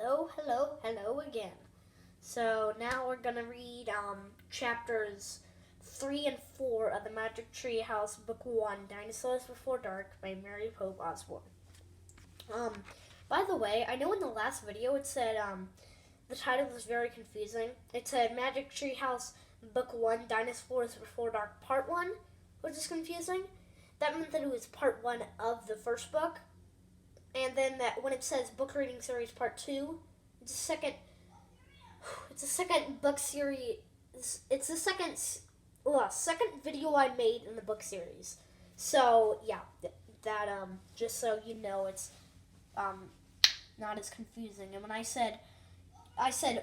Hello again. So now we're gonna read chapters 3 and 4 of the Magic Tree House, Book 1, Dinosaurs Before Dark by Mary Pope Osborne. By the way, I know in the last video it said the title was very confusing. It said Magic Tree House, Book 1, Dinosaurs Before Dark, Part 1, which is confusing. That meant that it was Part 1 of the first book. And then that when it says Book Reading Series Part 2, it's a second book series. It's the second video I made in the book series. So yeah, that just so you know, it's not as confusing. And when I said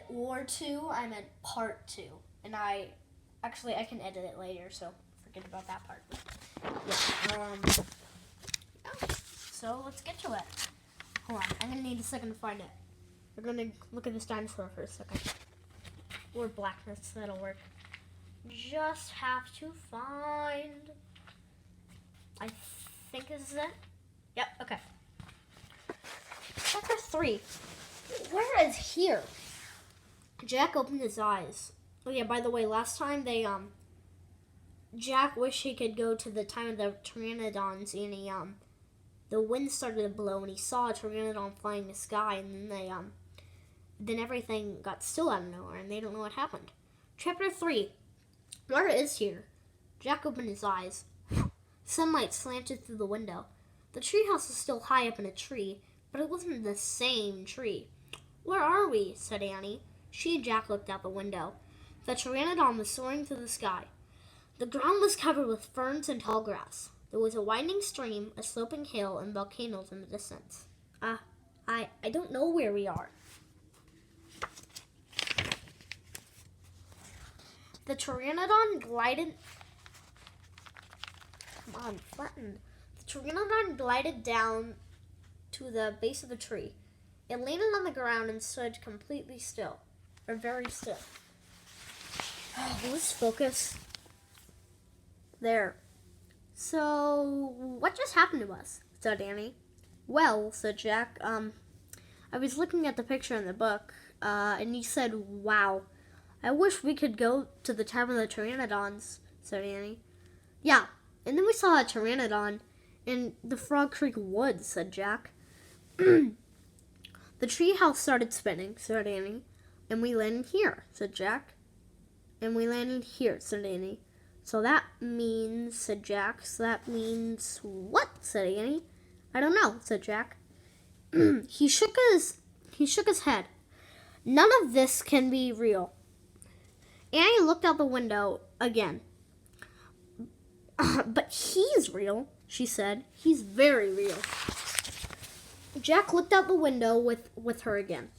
or 2, I meant part 2. And I can edit it later, so forget about that part. Yeah. So let's get to it. Hold on, I'm gonna need a second to find it. We're gonna look at this dinosaur for a second. Or blackness, that'll work. Just have to find. I think this is it. Yep, okay. Chapter 3. Where is here? Jack opened his eyes. Oh yeah, by the way, last time Jack wished he could go to the time of the pteranodons, and the wind started to blow, and he saw a pteranodon flying in the sky, and then then everything got still out of nowhere, and they don't know what happened. Chapter 3. Where is here? Jack opened his eyes. Sunlight slanted through the window. The treehouse was still high up in a tree, but it wasn't the same tree. Where are we? Said Annie. She and Jack looked out the window. The pteranodon was soaring through the sky. The ground was covered with ferns and tall grass. There was a winding stream, a sloping hill, and volcanoes in the distance. I don't know where we are. The pteranodon glided... Come on, flatten. The pteranodon glided down to the base of the tree. It landed on the ground and stood completely still. Or very still. Let's focus. There. So, what just happened to us? Said Annie. Well, said Jack, I was looking at the picture in the book, and you said, wow. I wish we could go to the time of the pteranodons, said Annie. Yeah, and then we saw a pteranodon in the Frog Creek woods, said Jack. The treehouse started spinning, said Annie. And we landed here, said Jack. And we landed here, said Annie. So that means, said Jack. So that means what? Said Annie. I don't know, said Jack. He shook his head. None of this can be real. Annie looked out the window again. But he's real, she said. He's very real. Jack looked out the window with her again.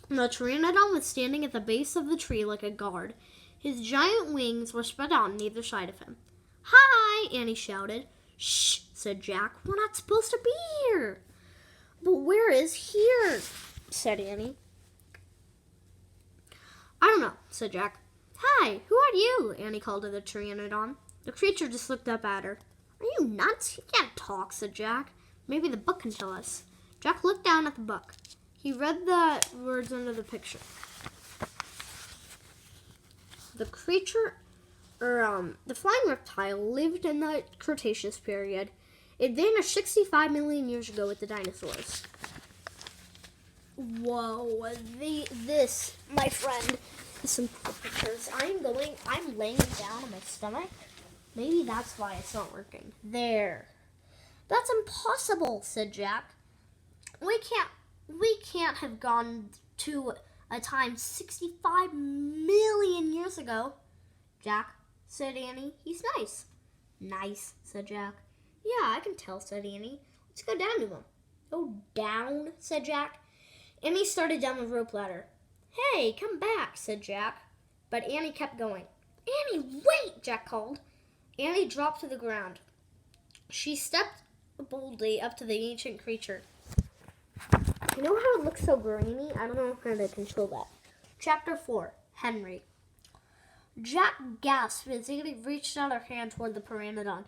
The pteranodon was standing at the base of the tree like a guard. His giant wings were spread out on either side of him. Hi, Annie shouted. Shh, said Jack. We're not supposed to be here. But where is here? Said Annie. I don't know, said Jack. Hi, who are you? Annie called to the pteranodon. The creature just looked up at her. Are you nuts? You can't talk, said Jack. Maybe the book can tell us. Jack looked down at the book. He read the words under the picture. The creature, the flying reptile lived in the Cretaceous period. It vanished 65 million years ago with the dinosaurs. Whoa, this, my friend, is some cool pictures. I'm laying down on my stomach. Maybe that's why it's not working. There. That's impossible, said Jack. We can't have gone to a time 65 million years ago. Jack, said Annie. He's nice. Nice, said Jack. Yeah, I can tell, said Annie. Let's go down to him. Go down, said Jack. Annie started down the rope ladder. Hey, come back, said Jack. But Annie kept going. Annie, wait, Jack called. Annie dropped to the ground. She stepped boldly up to the ancient creature. You know how it looks so grainy? I don't know how to control that. Chapter 4, Henry. Jack gasped as Annie reached out her hand toward the pteranodon.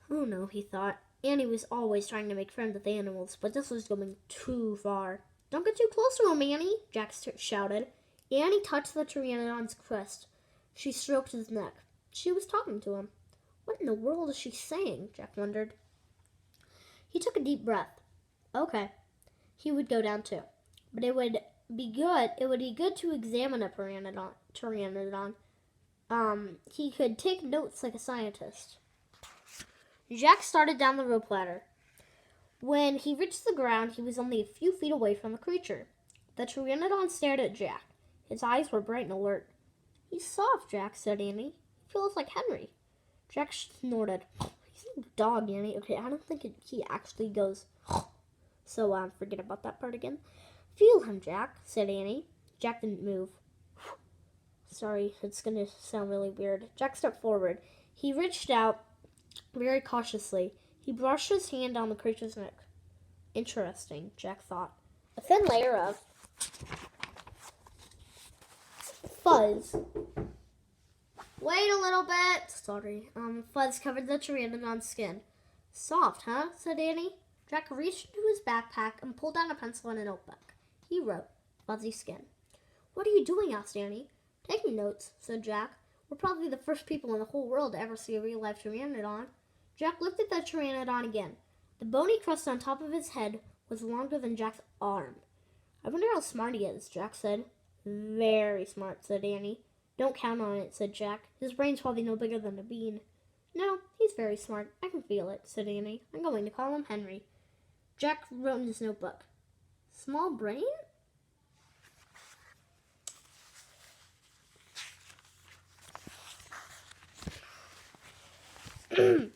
Oh no, he thought. Annie was always trying to make friends with animals, but this was going too far. Don't get too close to him, Annie, Jack shouted. Annie touched the pteranodon's crest. She stroked his neck. She was talking to him. What in the world is she saying? Jack wondered. He took a deep breath. Okay. He would go down too. But it would be good to examine a pteranodon. He could take notes like a scientist. Jack started down the rope ladder. When he reached the ground, he was only a few feet away from the creature. The pteranodon stared at Jack. His eyes were bright and alert. He's soft, Jack, said Annie. He feels like Henry. Jack snorted. He's a dog, Annie. Okay, I don't think he actually goes. So, forget about that part again. Feel him, Jack, said Annie. Jack didn't move. Sorry, it's going to sound really weird. Jack stepped forward. He reached out very cautiously. He brushed his hand down the creature's neck. Interesting, Jack thought. A thin layer of fuzz. Wait a little bit. Sorry. Fuzz covered the pteranodon's skin. Soft, huh? Said Annie. Jack reached into his backpack and pulled out a pencil and a notebook. He wrote, fuzzy skin. What are you doing? Asked Annie. Taking notes, said Jack. We're probably the first people in the whole world to ever see a real-life pteranodon. Jack looked at the pteranodon again. The bony crest on top of his head was longer than Jack's arm. I wonder how smart he is, Jack said. Very smart, said Annie. Don't count on it, said Jack. His brain's probably no bigger than a bean. No, he's very smart. I can feel it, said Annie. I'm going to call him Henry. Jack wrote in his notebook. Small brain?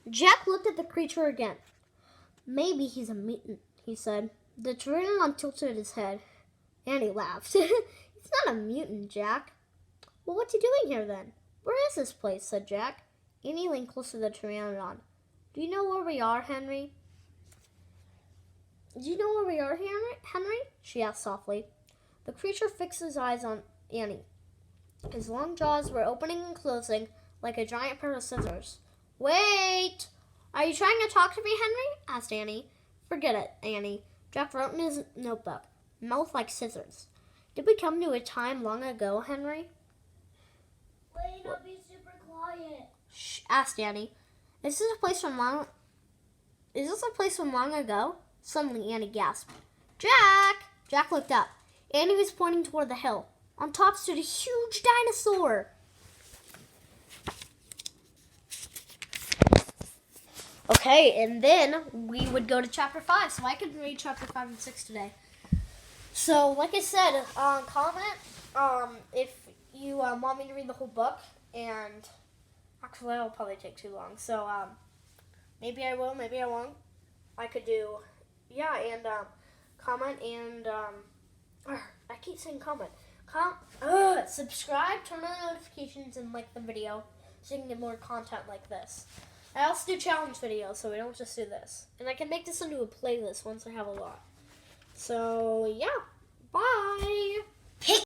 Jack looked at the creature again. Maybe he's a mutant, he said. The pteranodon tilted his head. Annie laughed. He's not a mutant, Jack. Well, what's he doing here then? Where is this place? Said Jack. Annie leaned close to the pteranodon. Do you know where we are, Henry? Do you know where we are, Henry? She asked softly. The creature fixed his eyes on Annie. His long jaws were opening and closing like a giant pair of scissors. Wait! Are you trying to talk to me, Henry? Asked Annie. Forget it, Annie. Jack wrote in his notebook. Mouth like scissors. Did we come to a time long ago, Henry? Wait, I'll be super quiet. Shh, asked Annie. Is this a place from long ago? Suddenly Annie gasped. Jack! Jack looked up. Annie was pointing toward the hill. On top stood a huge dinosaur. Okay, and then we would go to chapter 5. So I could read chapter 5 and 6 today. So, like I said, comment if you want me to read the whole book. And actually, that'll probably take too long. So, maybe I will, maybe I won't. I could do, yeah, and comment and, I keep saying comment. Subscribe, turn on the notifications, and like the video so you can get more content like this. I also do challenge videos, so we don't just do this. And I can make this into a playlist once I have a lot. So, yeah. Bye!